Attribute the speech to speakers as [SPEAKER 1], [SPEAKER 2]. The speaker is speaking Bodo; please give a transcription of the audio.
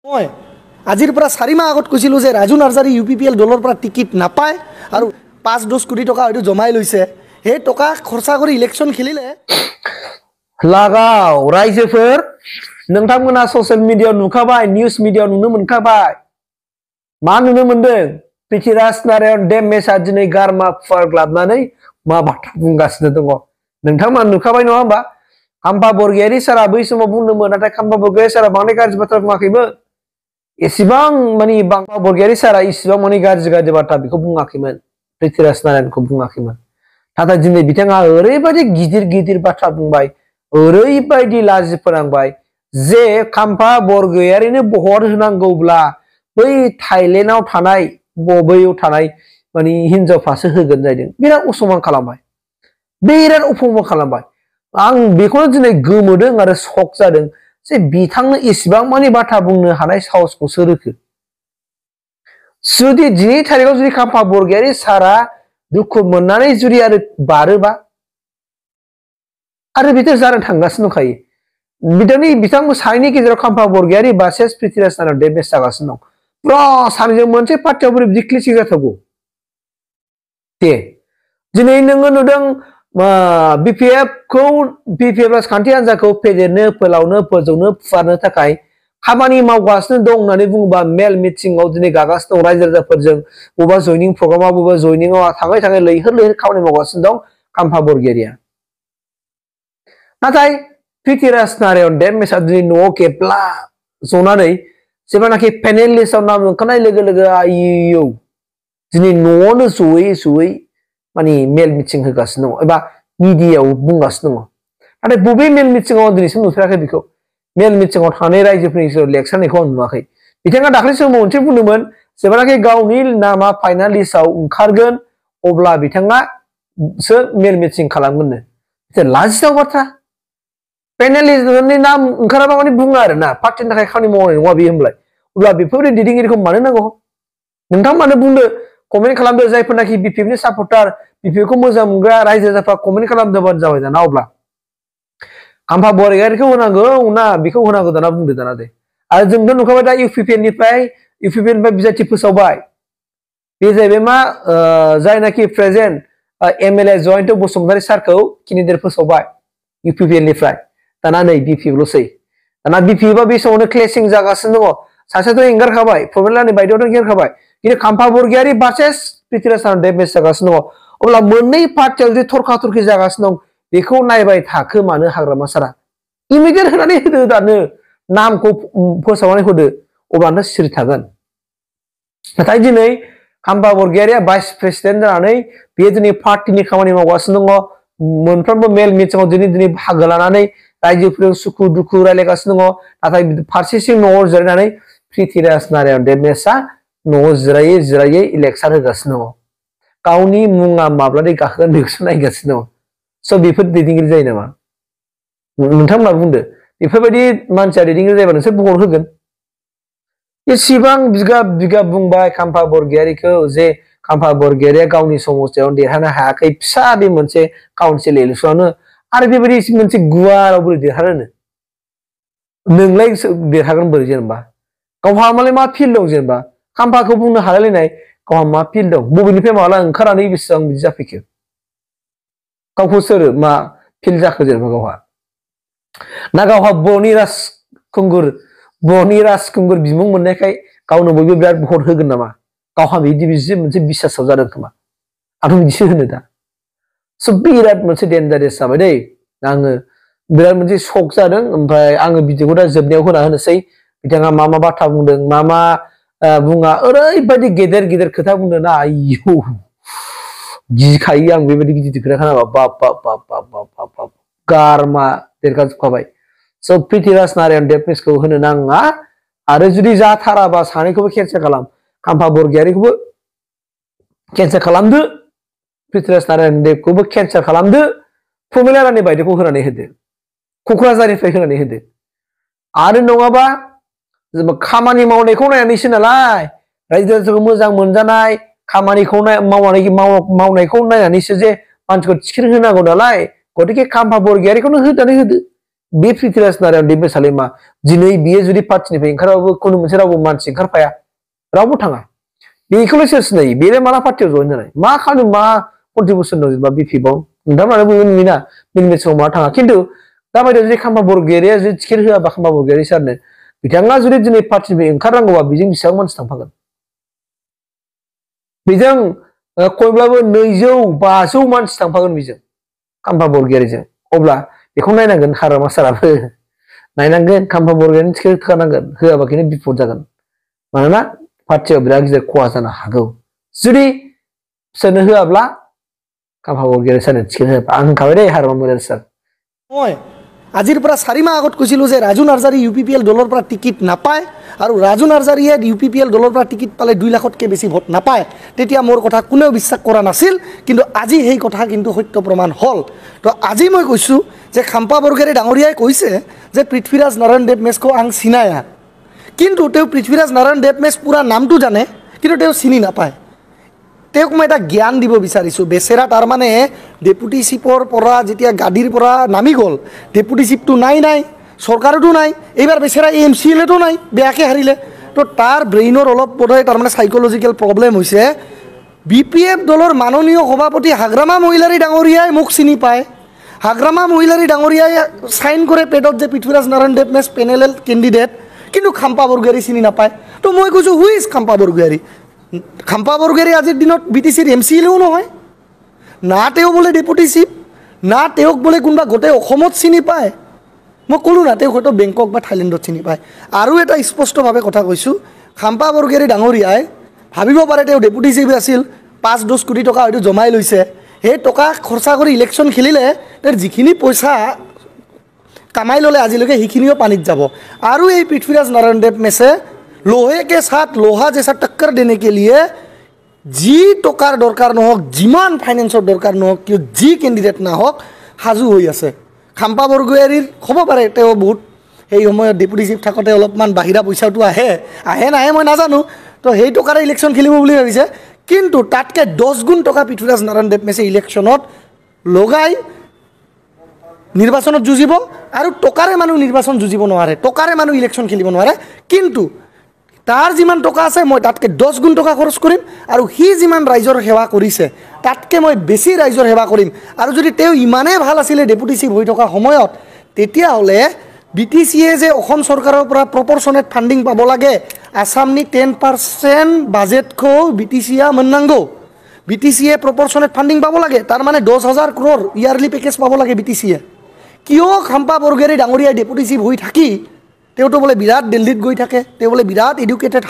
[SPEAKER 1] মই আজিৰ পৰা 4 মাহ আগত কৈছিলোঁ যে ৰাজু নাৰ্জাৰী UPPL দলৰ পৰা টিকিট নাপায় আৰু 5-10 কোটি টকা হয়তো জমাই লৈছে। সেই টকা খৰচা কৰি ইলেকশ্যন খেলিলে
[SPEAKER 2] লাগাव रायजोफोर नोंथांमोना ससियेल मिडियायाव नुखाबाय, निउस मिडियायाव नुनो मोनखाबाय। मा नुनो मोनदों? पृथ्वीराज नारायण देबमेसआ दिनै गारमा फुवारग्लाबनानै मा बाथ्रा बुंगासिनो दङ। नोंथांमोना नुखाबाय नङा होमबा? खाम्फा बरगयारी सारा बै समाव बुंदोंमोन, नाथाय खाम्फा बरगयारी सारा बांद्राय गाज्रि बाथ्रा बुङाखैमोन। एसेबां माने खाम्फा बरगयारी सारा इसेबां माने गाज्रि बाथ्रा बेखौ बुङाखैमोन, पृथ्वीराज नारायणखौ बुङाखैमोन। नाथाय दिनै बिथाङा ओरैबायदि गिदिर बाथ्रा बुंबाय, ओरैबायदि लाजि फोनांबाय जे खाम्फा बरगयारीनो भट होनांगौब्ला बै थाइलेण्डआव थानाय बबेयाव थानाय माने हिनजावफ्रासो होगोन जाहैदों। बिराद असमान खालामबाय, बिराद अपमान खालामबाय। आं बेखौनो दिनै गोमोदों आरो शक जादों जे बिथांनो इसेबां माने बाथ्रा बुंनो हानाय साहसखौ सोर होखो। जुदि दिनै थारिखआव जुदि खाम्फा बरगयारी सारा दुखु मोननानै जुदि आरो बारोबा आरो बिदि जानो थांगासिनो दंखायो। बिथांमोन सानैनि गेजेराव खाम्फा बरगयारी भार्सेस पृथ्वीराज नारायण देबमेस जागासिनो दं। पुरा सानैजों मोनसे पार्टियाव बोरै बिदि क्लिसिं जाथावगौ? दे दिनै नोङो नुदों BPF राजखान्थि हान्जाखौ फेदेरनो, फोलावनो, फोजौनो, फुवारनो थाखाय खामानि मावगासिनो दं होननानै बुङोबा मेल मिटिंआव दिनै गागासिनो दं रायजो राजाफोरजों, बबेबा जयनिं प्रग्रामाव, बबेबा जयनिंआव थाङै लैहोर खामानि मावगासिनो दं खाम्फा बरगयारीया। नाथाय पृथ्वीराज नारायण देबमेसआ दिनै न'आव केब्ला जनानै जेब्लानाखि पेनेल लिस्टआव नाम ओंखारनाय लोगो लोगो आयौ दिनै न'आवनो जयै माने मेल मिटिं होगासिनो दङ एबा मिडियायाव बुंगासिनो दङ। नाथाय बबे मेल मिटिंआव दिनैसिम नुफेराखै बेखौ। मेल मिटिंआव थानाय रायजोफोरनि गेजेराव लेक्सार होनायखौ आं नुवाखै। बिथाङा दाख्लै समाव मोनसे बुंदोंमोन, जेब्लानाखि गावनि नामा फाइनाल लिस्टआव ओंखारगोन अब्ला बिथाङासो मेल मिटिं खालामगोननो। लाजिथाव बाथ्रा। पेनेल लिस्टनि नाम ओंखाराबा माने बुङो आरोना, पार्टिनि थाखाय खामानि मावनाय नङा बेयो होनब्लाय। अब्ला बेफोरबायदि दैदेनगिरिखौ मानो नांगौ? नोंथांमोनानो बुंदो, कमेन्ट खालामदो, जायफोरनाखि BPFनि सापर्टार, BPFखौ मोजां मोनग्रा रायजो राजाफ्रा कमेन्ट खालामदोंबानो जाबाय दाना। अब्ला खाम्फा बरगयारीखौ होनांगौ ना बेखौ होनांगौ दाना बुंदो दाना दे। आरो जोंथ' नुखाबाय दा UPPनिफ्राय बिजाथि फोसावबाय। बे जाहैबाय मा जायनाखि प्रेजेन्ट MLA जयन्त बसुमतारी सारखौ केन्डिडेट फोसावबाय UPPनिफ्राय। दाना नै BPFल'सै। दाना BPFआ बे समावनो क्लेसिं जागासिनो दङ। सासेथ' एंगारखाबाय, प्रमिलानि बायदियावथ' एंगारखाबाय। खिन्थु खाम्फा बरगयारी भार्सेस पृथ्वीराज नारायण देबमेस जागासिनो दङ। अब्ला मोननै पार्टियाव जुदि थरखा-थरखि जागासिनो दं, बेखौ नायबाय थाखो मानो हाग्रामा सारा? इमिडियेट होनानै होदो दानो, नामखौ फोसावनानै होदो, अब्लानो सिरि थागोन। नाथाय दिनै खाम्फा बरगयारीया भाइस प्रेसिडेन्ट जानानै बेयो दिनै पार्टिनि खामानि मावगासिनो दङ। मोनफ्रोमबो मेल मिटिंआव दिनै बाहागो लानानै रायजोफोरजों सुखु दुखु रायलायगासिनो दङ। नाथाय फारसेथिं न'आव जिरायनानै पृथ्वीराज नारायण देबमेसआ न'आव जिरायै लेक्सार होगासिनो दङ। गावनि मुङा माब्लादि गाखोगोन बेखौसो नायगासिनो दङ। स' बेफोर दैदेनगिरि जायो नामा? नोंथांमोना बुंदो, बेफोरबायदि मानसिया दैदेनगिरि जायोबा नोंसोर भट होगोन? एसेबां बिगाब बुंबाय खाम्फा बरगयारीखौ जे खाम्फा बरगयारीया गावनि समस्थियाव देरहानो हायाखै, फिसा बे मोनसे काउन्सिल इलेक्सनावनो, आरो बेबायदि मोनसे गुवाराव बोरै देरहानो? नोंलाय देरहागोन बोरै जेनेबा? गावहा मालाय मा फिल्ड दं जेनेबा? खाम्फाखौ बुंनो हालायलायनाय गावहा मा फिल्ड दं? बबेनिफ्राय माला ओंखारनानै बेसेबां बिदि जाफैखो? गावखौ सोर मा फिल्ड जाखो जेनेबा गावहा? ना गावहा बर'नि राजखुंगुर बिमुं मोननायखाय गावनो बयबो बिराद भट होगोन नामा? गावहा बिदि मोनसे बिसासाव जादों खोमा। आंथ' बिदिसो होनो दा। स' बिराद मोनसे डेन्जारेस जाबाय दै। आङो बिराद मोनसे शक जादों। ओमफ्राय आङो भिडिअखौ दा जोबनायाव होना होनोसै। बिथाङा मा बाथ्रा बुंदों, मा बुङा, ओरैबायदि गेदेर खोथा बुंदों ना, आयौ गिखायो आं बेबायदि गिदिर खोथा खोनाबा। बाब गारमा देरगाजोबखाबाय। स' पृथ्वीराज नारायण देबमेसखौ होनो नाङा, आरो जुदि जाथाराबा सानैखौबो केन्सेल खालाम। खाम्फा बरगयारीखौबो केन्सेल खालामदो, पृथ्वीराज नारायण देबखौबो केन्सेल खालामदो, प्रमिला रानी बायदिखौ होनानै होदो, क'क्राझारनिफ्राय होनानै होदो। आरो नङाबा खामानि मावनायखौ नायनानैसो नालाय, रायजो राजाखौ मोजां मोनजानाय खामानिखौ मावनायखौ नायनानैसो जे मानसिखौ टिकेट होनांगौ नालाय, गतिके खाम्फा बरगयारीखौनो होनानै होदो। बे पृथ्वीराज नारायण देब मेसालिमा दिनै बियो जुदि पार्टिनिफ्राय ओंखाराबाबो खुनु मोनसे रावबो मानसि ओंखारफाया रावबो थाङा बेखौल' सोर सिनायो बेलाय माला पार्टियाव जइन जानाय मा खालामदों मा कन्ट्रिबिउसन दं जेनेबा बिपिएफआव नोंथांमोनानो बयबो नुयोना मिल मेचआव मा थाङा खिन्थु दाबायदियाव जुदि खाम्फा बरगयारिया जुदि टिकेट होआबा खाम्फा बरगयारि सारनो बिथाङा जुदि दिनै पार्टिनिफ्राय ओंखारनांगौबा बेजों बेसेबां मानसि थांफागोन बेजों खमब्लाबो 200-500 मानसि थांफागोन बेजों खाम्फा बरगयारिजों अब्ला बेखौ नायनांगोन हाग्रामा साराबो नायनांगोन खाम्फा बरगयारिनि टिकेट होखानांगोन होआबा खिन्थु बिपद जागोन मानोना पार्टियाव बिराद गिदिर खहा जानो हागौ जुदि सोरनो होआब्ला खाम्फा बरगयारि सारनो टिकेट होआबा आं होनखाबाय दे हाग्रामा बरगयारि सार
[SPEAKER 1] মই আজিৰ পৰা 4 মাহ আগত কৈছিলোঁ যে ৰাজু নাৰ্জাৰী UPPL দলৰ পৰা টিকিট নাপায় আৰু ৰাজু নাৰ্জাৰীয়ে UPPL দলৰ পৰা টিকিট পালে 2 লাখতকৈ বেছি ভোট নাপায় তেতিয়া মোৰ কথা কোনেও বিশ্বাস কৰা নাছিল কিন্তু আজি সেই কথা কিন্তু সত্য প্ৰমাণ হ'ল তো আজি মই কৈছোঁ যে খাম্পা বৰগয়াৰী ডাঙৰীয়াই কৈছে যে পৃথ্বীৰাজ নাৰায়ণ দেৱ মেছকো আং চিনায়া কিন্তু তেওঁ পৃথ্বীৰাজ নাৰায়ণ দেৱ মেছ পুৰা নামটো জানে কিন্তু তেওঁ চিনি নাপায় তেওঁক মই এটা জ্ঞান দিব বিচাৰিছোঁ বেচেৰা তাৰমানে ডেপুটিশ্বিপৰ পৰা যেতিয়া গাড়ীৰ পৰা নামি গ'ল ডেপুটিশ্বিপটো নাই চৰকাৰতো নাই এইবাৰ বেচেৰা MCLতো নাই বেয়াকৈ হাৰিলে তো তাৰ ব্ৰেইনৰ অলপ বোধহয় তাৰমানে চাইক'লজিকেল প্ৰব্লেম হৈছে BPF দলৰ মাননীয় সভাপতি হাগ্ৰামা মহিলাৰী ডাঙৰীয়াই মোক চিনি পায় হাগ্ৰামা মহিলাৰী ডাঙৰীয়াই চাইন কৰে পেডত যে পৃথ্বীৰাজ নাৰায়ণ দেৱ মেছ পেনেল কেণ্ডিডেট কিন্তু খাম্পা বৰগয়াৰী চিনি নাপায় তো মই কৈছোঁ হু ইজ খাম্পা বৰগয়াৰী খাম্পা বৰগয়াৰী আজিৰ দিনত BTCৰ MCLও নহয় না তেওঁ বোলে ডেপুটিশ্বিপ না তেওঁক বোলে কোনোবা গোটেই অসমত চিনি পায় মই ক'লোঁ না তেওঁ হয়তো বেংকক বা থাইলেণ্ডত চিনি পায় আৰু এটা স্পষ্টভাৱে কথা কৈছোঁ খাম্পা বৰগয়াৰী ডাঙৰীয়াই ভাবিব পাৰে তেওঁ ডেপুটিশ্বিপ আছিল 5-10 কোটি টকা হয়তো জমাই লৈছে সেই টকা খৰচা কৰি ইলেকশ্যন খেলিলে তেওঁৰ যিখিনি পইচা কামাই ল'লে আজিলৈকে সেইখিনিও পানীত যাব আৰু এই পৃথ্বীৰাজ নাৰায়ণ দেৱ মেছে लोहे के साथ लोहा जैसा टक्कर देने के लिए जी टकार दरकार নহওক जिमान फाइनेंसर दरकार নহওক किय जी कैंडिडेट ना होक हाजु হৈ আছে খাম্পা বৰগয়াৰীৰ হ'ব পাৰে তেওঁ বহুত এই সময়ত ডেপুটিশ্বিপ থাকতে অলপমান বাহিৰা পইচাটো আহে নাহে মই নাজানো তো সেই টকাৰে ইলেকশ্যন খেলিব বুলি ভাবিছে কিন্তু তাতকৈ 10 গুণ টকা পৃথ্বীৰাজ নাৰায়ণ দেৱ মেছে ইলেকশ্যনত লগাই নিৰ্বাচনত যুঁজিব আৰু টকাৰে মানুহ নিৰ্বাচন যুঁজিব নোৱাৰে টকাৰে মানুহ ইলেকশ্যন খেলিব নোৱাৰে কিন্তু তাৰ যিমান টকা আছে মই তাতকৈ 10 গুণ টকা খৰচ কৰিম আৰু সি যিমান ৰাইজৰ সেৱা কৰিছে তাতকৈ মই বেছি ৰাইজৰ সেৱা কৰিম আৰু যদি তেওঁ ইমানেই ভাল আছিলে ডেপুটিশ্বিপ হৈ থকা সময়ত তেতিয়াহ'লে BTCয়ে যে অসম চৰকাৰৰ পৰা প্ৰপৰ্চনেট ফাণ্ডিং পাব লাগে আসামনি 10% বাজেটখো BTCয়া মন্নাংগো BTCয়ে প্ৰপৰ্চনেট ফাণ্ডিং পাব লাগে তাৰ মানে 10,000 crore ইয়াৰলি পেকেজ পাব লাগে BTCয়ে কিয় খাম্পা বৰগয়াৰী ডাঙৰীয়া ডেপুটিশ্বিপ হৈ থাকি তেওঁতো বোলে বিৰাট দিল্লীত গৈ থাকে তেওঁ বোলে বিৰাট এডুকেটেড